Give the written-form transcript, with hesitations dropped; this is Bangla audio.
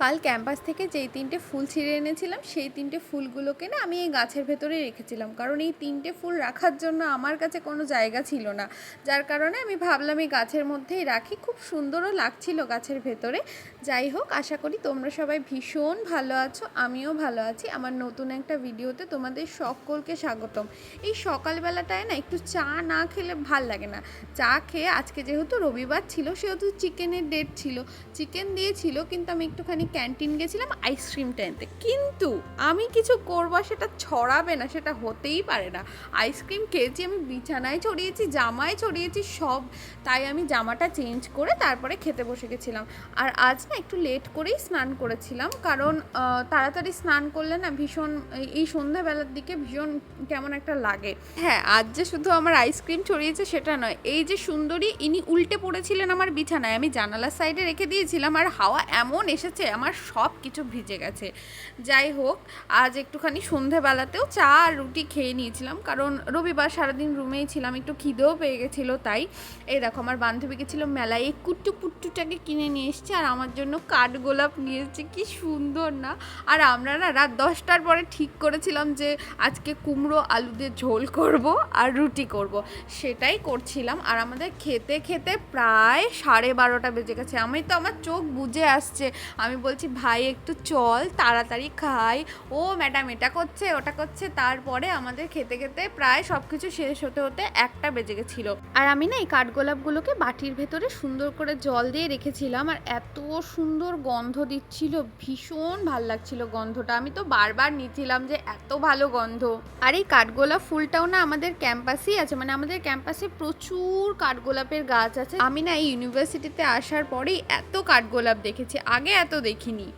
কাল ক্যাম্পাস থেকে যেই 3টে ফুল ছিঁড়ে এনেছিলাম সেই 3টে ফুলগুলোকে না আমি এই গাছের ভেতরে রেখেছিলাম, কারণ এই 3টে ফুল রাখার জন্য আমার কাছে কোনো জায়গা ছিল না, যার কারণে আমি ভাবলাম এই গাছের মধ্যেই রাখি। খুব সুন্দরও লাগছিল গাছের ভেতরে। যাই হোক, আশা করি তোমরা সবাই ভীষণ ভালো আছো, আমিও ভালো আছি। আমার নতুন একটা ভিডিওতে তোমাদের সকলকে স্বাগতম। এই সকালবেলাটায় না একটু চা না খেলে ভাল লাগে না। চা খেয়ে আজকে যেহেতু রবিবার ছিল সেহেতু চিকেনের ডেট ছিল, চিকেন দিয়েছিল, কিন্তু আমি একটুখানি ক্যান্টিন গেছিলাম আইসক্রিমটা আনতে। কিন্তু আমি কিছু করবো সেটা ছড়াবে না, সেটা হতেই পারে না। আইসক্রিম খেয়েছি, আমি বিছানায় ছড়িয়েছি, জামায় ছড়িয়েছি সব। তাই আমি জামাটা চেঞ্জ করে তারপরে খেতে বসে গেছিলাম। আর আজ না একটু লেট করেই স্নান করেছিলাম, কারণ তাড়াতাড়ি স্নান করলে না ভীষণ এই সন্ধ্যাবেলার দিকে ভীষণ কেমন একটা লাগে। হ্যাঁ, আজ যে শুধু আমার আইসক্রিম ছড়িয়েছে সেটা নয়, এই যে সুন্দরী ইনি উল্টে পড়েছিলেন আমার বিছানায়, আমি জানালার সাইডে রেখে দিয়েছিলাম আর হাওয়া এমন এসেছে আমার সব কিছু ভিজে গেছে। যাই হোক, আজ একটুখানি সন্ধেবেলাতেও চা আর রুটি খেয়ে নিয়েছিলাম, কারণ রবিবার সারাদিন রুমেই ছিলাম, একটু খিদেও পেয়ে গেছিলো। তাই এই দেখো, আমার বান্ধবী গেছিলো মেলায়, এই কুট্টু পুট্টুটাকে কিনে নিয়ে এসছে আর আমার জন্য কাঠগোলাপ নিয়ে এসছে। কি সুন্দর না! আর আমরা না রাত 10টার পরে ঠিক করেছিলাম যে আজকে কুমড়ো আলু দিয়ে ঝোল করব আর রুটি করব, সেটাই করছিলাম। আর আমাদের খেতে খেতে প্রায় 12:30 বেজে গেছে। আমার চোখ বুজে আসছে, আমি বলছি ভাই একটু চল তাড়াতাড়ি খাই। ও ম্যাডাম এটা করছে ওটা করছে। তারপরে আমাদের খেতে খেতে প্রায় সব কিছু শেষ হতে হতে 1টা বেজে গেছিলো। আর আমি না এই কাঠগোলাপগুলোকে বাটির ভেতরে সুন্দর করে জল দিয়ে রেখেছিলাম, আর এত সুন্দর গন্ধ দিচ্ছিল, ভীষণ ভাল লাগছিল গন্ধটা। আমি তো বারবার নিচ্ছিলাম যে এত ভালো গন্ধ। আর এই কাঠগোলাপ ফুলটাও না আমাদের ক্যাম্পাসেই আছে, মানে আমাদের ক্যাম্পাসে প্রচুর কাঠগোলাপের গাছ আছে। আমি না এই ইউনিভার্সিটিতে আসার পরেই এত কাঠগোলাপ দেখেছি, আগে এত দেখিনি।